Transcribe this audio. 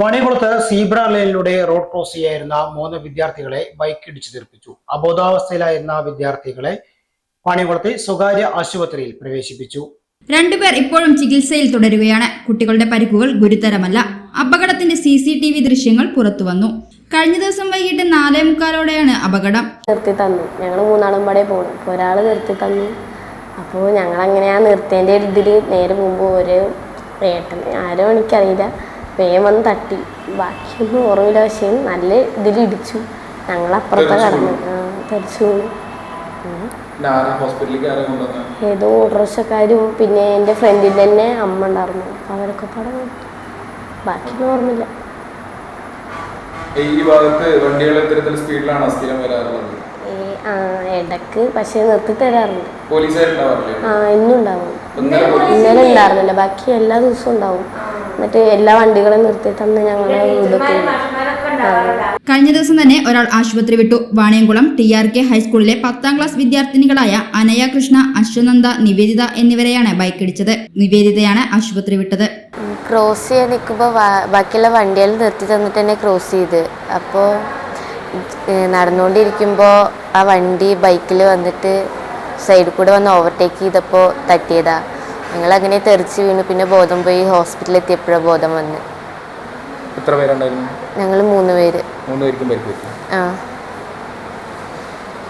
വാണിയംകുളത്ത് zebra ലൈനിലൂടെ road cross ചെയ്യായിരുന്ന 3 വിദ്യാർത്ഥികളെ bike ഇടിച്ചു തെറിപ്പിച്ചു. അബോധാവസ്ഥയിലായിരുന്ന വിദ്യാർത്ഥികളെ വാണിയംകുളത്തെ സ്വകാര്യ ആശുപത്രിയിൽ പ്രവേശിപ്പിച്ചു. രണ്ടുപേർ ഇപ്പോഴും ചികിത്സയിൽ തുടരുകയാണ്. കുട്ടികളുടെ പരിക്കുകൾ ഗുരുതരമല്ല. അപകടത്തിന്റെ CCTV ദൃശ്യങ്ങൾ പുറത്തുവന്നു. കഴിഞ്ഞ ദിവസം വൈകിട്ട് 4:45 അപകടം. നിർത്തി തന്നു. ഞങ്ങൾ 3 പാടെ പോകണം. ഒരാൾ നിർത്തി തന്നു. അപ്പോൾ ഞങ്ങൾ അങ്ങനെയാ നിർത്തേൻ്റെ ഇതിൽ നേരെ മുമ്പ് ഒരു ഏട്ടൻ ആരോ എനിക്കറിയില്ല വേഗം വന്ന് തട്ടി. ബാക്കിയൊന്നും ഓർമ്മയില്ല. പക്ഷേ നല്ല ഇതിലിടിച്ചു. ഞങ്ങളപ്പുറത്തെ കടന്നു തെറിച്ചു. ഏതോ ഓട്ടോറിക്ഷക്കാരും പിന്നെ എൻ്റെ ഫ്രണ്ടിൽ തന്നെ അമ്മ ഉണ്ടായിരുന്നു. അവരൊക്കെ പാടെ ബാക്കിയൊന്നും ഓർമ്മയില്ല. ഈ ഭാഗത്ത് വണ്ടികൾ എത്തരത്തിൽ സ്പീഡിലാണോ സ്ഥിരം വരാറുള്ളത്? ഇടക്ക് പക്ഷെ നിർത്തി തരാറുണ്ട്. പോലീസുകാരുണ്ടാവാറില്ലേ? ഇന്നും ഉണ്ടാവും. ഇന്നലെ ഉണ്ടായിരുന്നില്ല. ബാക്കി എല്ലാ ദിവസവും ഉണ്ടാവും. എന്നിട്ട് എല്ലാ വണ്ടികളും നിർത്തി തന്ന് ഞങ്ങളെ ഇതൊക്കെ. കഴിഞ്ഞ ദിവസം തന്നെ ഒരാൾ ആശുപത്രി വിട്ടു. വാണിയംകുളം TRK ഹൈസ്കൂളിലെ 10ാം ക്ലാസ് വിദ്യാർത്ഥിനികളായ അനയ കൃഷ്ണ, അശ്വനന്ദ, നിവേദിത എന്നിവരെയാണ് ബൈക്കിടിച്ചത്. നിവേദിതയാണ് ആശുപത്രി വിട്ടത്. ക്രോസ് ചെയ്യാൻ നിൽക്കുമ്പോൾ ബാക്കിയുള്ള വണ്ടികൾ നിർത്തി തന്നിട്ട് തന്നെ ക്രോസ് ചെയ്ത്. അപ്പോൾ നടന്നുകൊണ്ടിരിക്കുമ്പോൾ ആ വണ്ടി ബൈക്കിൽ വന്നിട്ട് സൈഡിൽ കൂടെ വന്ന് ഓവർടേക്ക് ചെയ്തപ്പോൾ തട്ടിയതാ. ഞങ്ങളങ്ങനെ തെറിച്ച് വീണു. പിന്നെ ബോധം പോയി. ഹോസ്പിറ്റലിൽ എത്തിയപ്പോഴാണ് ബോധം വന്ന്. എത്ര പേരുണ്ടായിരുന്നു? ഞങ്ങൾ 3 പേര്. 3 പേർക്കും പരിക്ക് പറ്റി.